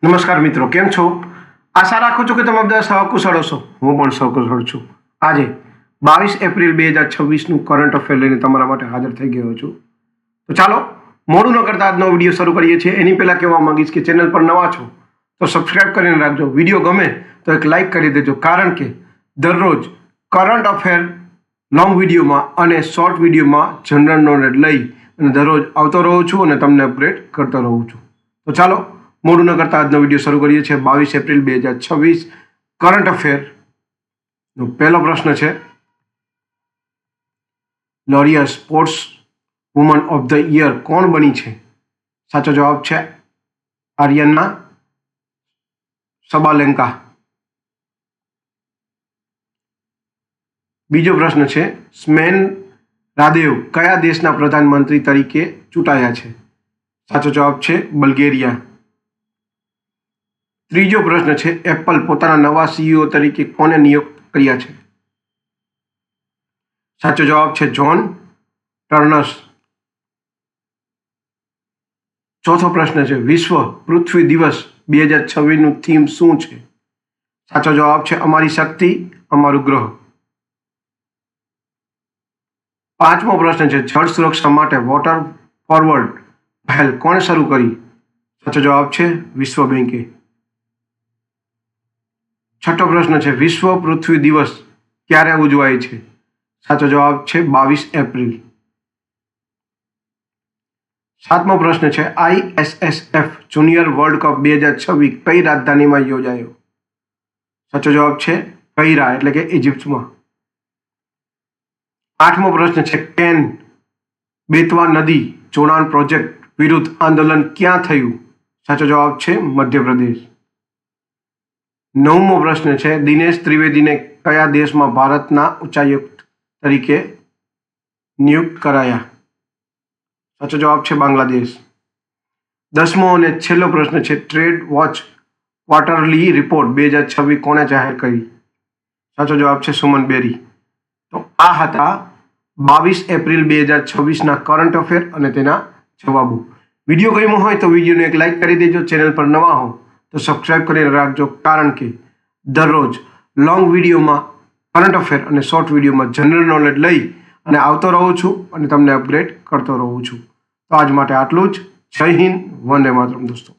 નમસ્કાર મિત્રો, કેમ છો? આશા રાખું છું કે તમે બધા સહકુશળ હશો. હું પણ સહકુશળ છું. આજે 22 એપ્રિલ 2026નું કરંટ અફેર લઈને તમારા માટે હાજર થઈ ગયો છું. તો ચાલો મોડું ન કરતા આજનો વિડીયો શરૂ કરીએ છીએ. એની પહેલાં કહેવા માંગીશ કે ચેનલ પર નવા છો તો સબસ્ક્રાઇબ કરીને રાખજો. વિડીયો ગમે તો એક લાઇક કરી દેજો, કારણ કે દરરોજ કરંટ અફેર લોંગ વિડીયોમાં અને શોર્ટ વિડીયોમાં જનરલ નોલેજ લઈ અને દરરોજ આવતો રહું છું અને તમને અપડેટ કરતો રહું છું. તો ચાલો મોડું ન કરતા આજનો વિડીયો શરૂ કરીએ છીએ. 22 એપ્રિલ 2026 કરંટ અફેરનો પહેલો પ્રશ્ન છે, Loriya sports woman of the year કોણ બની છે? સાચો જવાબ છે આર્યના સબાલેન્કા. બીજો પ્રશ્ન છે, સ્મેન રાદેવ કયા દેશના પ્રધાનમંત્રી તરીકે ચૂંટાયા છે? સાચો જવાબ છે બલ્ગેરિયા. ત્રીજો પ્રશ્ન છે, એપલ પોતાના નવા સીઈઓ તરીકે કોને નિયુક્ત કર્યા છે? સાચો જવાબ છે જોન ટર્નર્સ. ચોથો પ્રશ્ન છે, વિશ્વ પૃથ્વી દિવસ 2026નું થીમ શું છે? સાચો જવાબ છે અમારી શક્તિ, અમારું ગ્રહ. પાંચમો પ્રશ્ન છે, જળ સુરક્ષા માટે વોટર ફોરવર્ડ પહેલ કોણે શરૂ કરી? સાચો જવાબ છે વિશ્વ બેંકે. છઠ્ઠો પ્રશ્ન છે, વિશ્વ પૃથ્વી દિવસ ક્યારે ઉજવાય છે? સાચો જવાબ છે 22 એપ્રિલ. સાતમો પ્રશ્ન છે, ISSF જુનિયર વર્લ્ડ કપ 2026 કઈ રાજધાનીમાં યોજાયો? સાચો જવાબ છે કૈરા એટલે કે ઇજિપ્તમાં. આઠમો પ્રશ્ન છે, કેન બેતવા નદી જોડાણ પ્રોજેક્ટ વિરુદ્ધ આંદોલન ક્યાં થયું? સાચો જવાબ છે મધ્યપ્રદેશ. નવમો પ્રશ્ન છે, દિનેશ ત્રિવેદીને કયા દેશમાં ભારતના ઉચ્ચાયુક્ત તરીકે નિયુક્ત કરાયા? સાચો જવાબ છે બાંગ્લાદેશ. 10મો અને છેલ્લો પ્રશ્ન છે, ટ્રેડ વોચ ક્વાર્ટરલી રિપોર્ટ 2026 કોણે જાહેર કરી? સાચો જવાબ છે સુમન બેરી. તો આ હતા 22 એપ્રિલ 2026ના કરંટ અફેર અને તેના જવાબો. વિડીયો ગમ્યો હોય તો વિડીયોને એક લાઇક કરી દેજો. ચેનલ પર નવા હો તો સબસ્ક્રાઇબ કરીને રાખજો, કારણ કે દરરોજ લોંગ વિડીયોમાં કરંટ અફેર અને શોર્ટ વિડીયોમાં જનરલ નોલેજ લઈ અને આવતો રહું છું અને તમને અપગ્રેડ કરતો રહું છું. તો આજ માટે આટલું જ. જય હિન્દ, વંદે માતરમ દોસ્તો.